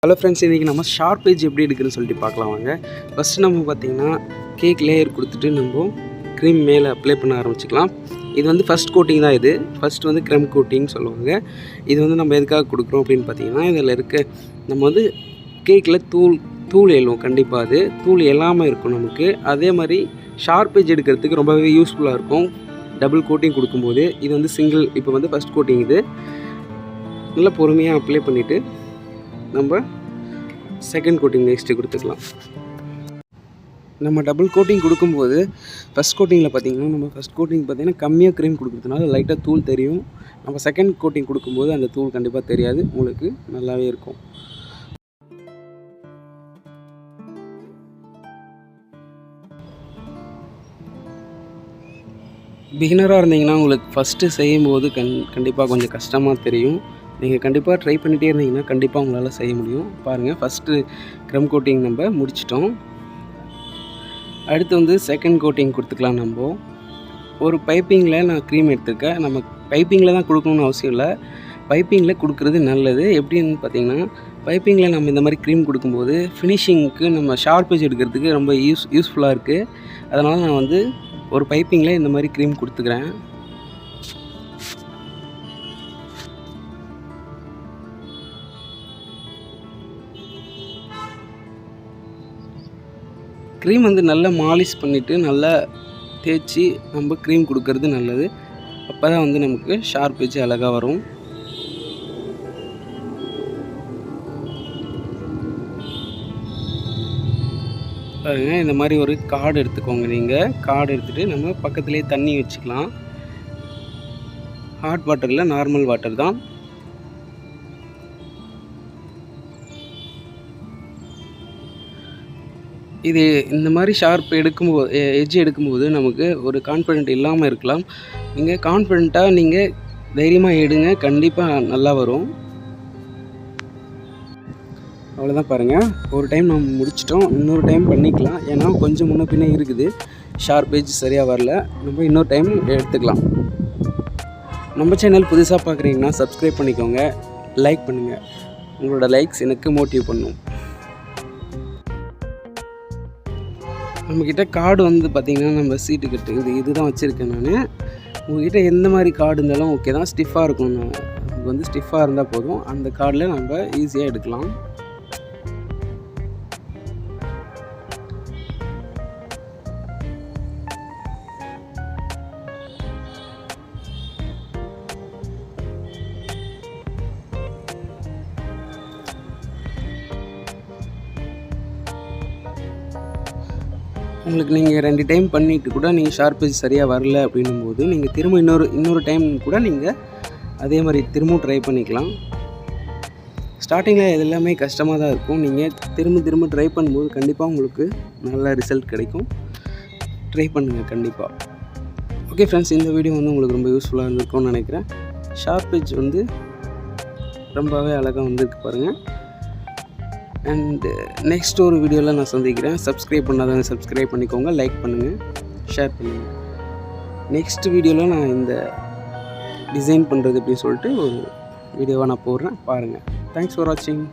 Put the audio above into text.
Hello friends, இன்றைக்கி நம்ம sharp edge எப்படி எடுக்குதுன்னு சொல்லிட்டு பார்க்கலாம் வாங்க. ஃபஸ்ட்டு நம்ம பார்த்திங்கன்னா கேக் லேயர் கொடுத்துட்டு நம்ம க்ரீம் மேலே அப்ளை பண்ண ஆரம்பிச்சிக்கலாம். இது வந்து ஃபஸ்ட் கோட்டிங் தான். இது ஃபஸ்ட்டு வந்து க்ரம் கோட்டிங் சொல்லுவாங்க. இது வந்து நம்ம எதுக்காக கொடுக்குறோம் அப்படின்னு பார்த்திங்கன்னா, இதில் இருக்க நம்ம வந்து கேக்கில் தூள் எழுவும். கண்டிப்பாக அது தூள் எல்லாமே இருக்கும் நமக்கு. அதே மாதிரி ஷார்ப் எட்ஜ் எடுக்கிறதுக்கு ரொம்பவே யூஸ்ஃபுல்லாக இருக்கும் டபுள் கோட்டிங் கொடுக்கும்போது. இது வந்து சிங்கிள், இப்போ வந்து ஃபஸ்ட் கோட்டிங். இது நல்லா பொறுமையாக அப்ளை பண்ணிவிட்டு நம்ம செகண்ட் கோட்டிங் நெக்ஸ்ட்டு கொடுத்துக்கலாம். நம்ம டபுள் கோட்டிங் கொடுக்கும்போது ஃபஸ்ட் கோட்டிங்கில் பார்த்திங்கன்னா, நம்ம ஃபஸ்ட் கோட்டிங் பார்த்திங்கன்னா கம்மியாக க்ரீம் கொடுக்குறதுனால லைட்டாக தூள் தெரியும். நம்ம செகண்ட் கோட்டிங் கொடுக்கும்போது அந்த தூள் கண்டிப்பாக தெரியாது, உங்களுக்கு நல்லாவே இருக்கும். பிகினராக இருந்தீங்கன்னா உங்களுக்கு ஃபஸ்ட்டு செய்யும்போது கண்டிப்பாக கொஞ்சம் கஷ்டமாக தெரியும். நீங்கள் கண்டிப்பாக ட்ரை பண்ணிகிட்டே இருந்தீங்கன்னா கண்டிப்பாக உங்களால் செய்ய முடியும். பாருங்கள், ஃபஸ்ட்டு க்ரம் கோட்டிங் நம்ம முடிச்சிட்டோம். அடுத்து வந்து செகண்ட் கோட்டிங் கொடுத்துக்கலாம். நம்ம ஒரு பைப்பிங்கில் நான் க்ரீம் எடுத்துருக்கேன். நம்ம பைப்பிங்கில் தான் கொடுக்கணுன்னு அவசியம் இல்லை, பைப்பிங்கில் கொடுக்குறது நல்லது. எப்படின்னு பார்த்தீங்கன்னா, பைப்பிங்கில் நம்ம இந்த மாதிரி க்ரீம் கொடுக்கும்போது ஃபினிஷிங்க்கு நம்ம ஷார்ப் எட்ஜ் எடுக்கிறதுக்கு ரொம்ப யூஸ்ஃபுல்லாக இருக்குது. அதனால் நான் வந்து ஒரு பைப்பிங்கில் இந்த மாதிரி க்ரீம் கொடுத்துக்கிறேன். க்ரீம் வந்து நல்லா மாலிஷ் பண்ணிவிட்டு நல்லா தேய்ச்சி நம்ம க்ரீம் கொடுக்கறது நல்லது. அப்போ தான் வந்து நமக்கு ஷார்ப் எட்ஜ் அழகாக வரும். பாருங்க, இந்த மாதிரி ஒரு கார்டு எடுத்துக்கோங்க. நீங்கள் கார்டு எடுத்துகிட்டு நம்ம பக்கத்துலேயே தண்ணி வச்சுக்கலாம். ஹாட் வாட்டரில் நார்மல் வாட்டர் தான். இது இந்த மாதிரி ஷார்ப் எட்ஜ் எடுக்கும்போது நமக்கு ஒரு கான்ஃபிடென்ட் இல்லாமல் இருக்கலாம். நீங்கள் கான்ஃபிடென்ட்டாக நீங்கள் தைரியமாக எடுங்க, கண்டிப்பாக நல்லா வரும். அவ்வளோதான். பாருங்கள், ஒரு டைம் நம்ம முடிச்சிட்டோம். இன்னொரு டைம் பண்ணிக்கலாம். ஏன்னா கொஞ்சம் முன்ன பின்னே இருக்குது, ஷார்ப் எட்ஜ் சரியாக வரல. நம்ம இன்னொரு டைம் எடுத்துக்கலாம். நம்ம சேனல் புதுசாக பார்க்குறீங்கன்னா சப்ஸ்கிரைப் பண்ணிக்கோங்க, லைக் பண்ணுங்கள். உங்களோட லைக்ஸ் எனக்கு மோட்டிவ் பண்ணும். நம்மக்கிட்ட கார்டு வந்து பார்த்திங்கன்னா, நம்ம சீட்டு கட்டு இதுதான் வச்சுருக்கேன் நான். உங்கள்கிட்ட எந்த மாதிரி கார்டு இருந்தாலும் ஓகே தான். ஸ்டிஃபாக இருக்கும், நமக்கு வந்து ஸ்டிஃபாக இருந்தால் போதும். அந்த கார்டில் நம்ம ஈஸியாக எடுக்கலாம். உங்களுக்கு நீங்கள் 2 டைம் பண்ணிவிட்டு கூட நீங்கள் ஷார்ப் எட்ஜ் சரியாக வரல அப்படின்னும்போது நீங்கள் திரும்ப இன்னொரு டைம் கூட நீங்கள் அதே மாதிரி திரும்பவும் ட்ரை பண்ணிக்கலாம். ஸ்டார்டிங்கில் இது எல்லாமே கஷ்டமாக தான் இருக்கும். நீங்கள் திரும்ப ட்ரை பண்ணும்போது கண்டிப்பாக உங்களுக்கு நல்ல ரிசல்ட் கிடைக்கும். ட்ரை பண்ணுங்கள் கண்டிப்பாக. ஓகே ஃப்ரெண்ட்ஸ், இந்த வீடியோ வந்து உங்களுக்கு ரொம்ப யூஸ்ஃபுல்லாக இருந்திருக்கும்னு நினைக்கிறேன். ஷார்ப் எட்ஜ் வந்து ரொம்பவே அழகாக வந்திருக்கு பாருங்கள். அண்டு நெக்ஸ்ட் ஒரு வீடியோவில் நான் சந்திக்கிறேன். சப்ஸ்கிரைப் பண்ணாதவங்க சப்ஸ்கிரைப் பண்ணிக்கோங்க, லைக் பண்ணுங்கள், ஷேர் பண்ணுங்கள். நெக்ஸ்ட் வீடியோவில் நான் இந்த டிசைன் பண்ணுறது அப்படின்னு சொல்லிட்டு ஒரு வீடியோவாக நான் போடுறேன், பாருங்கள். தேங்க்ஸ் ஃபார் வாட்சிங்.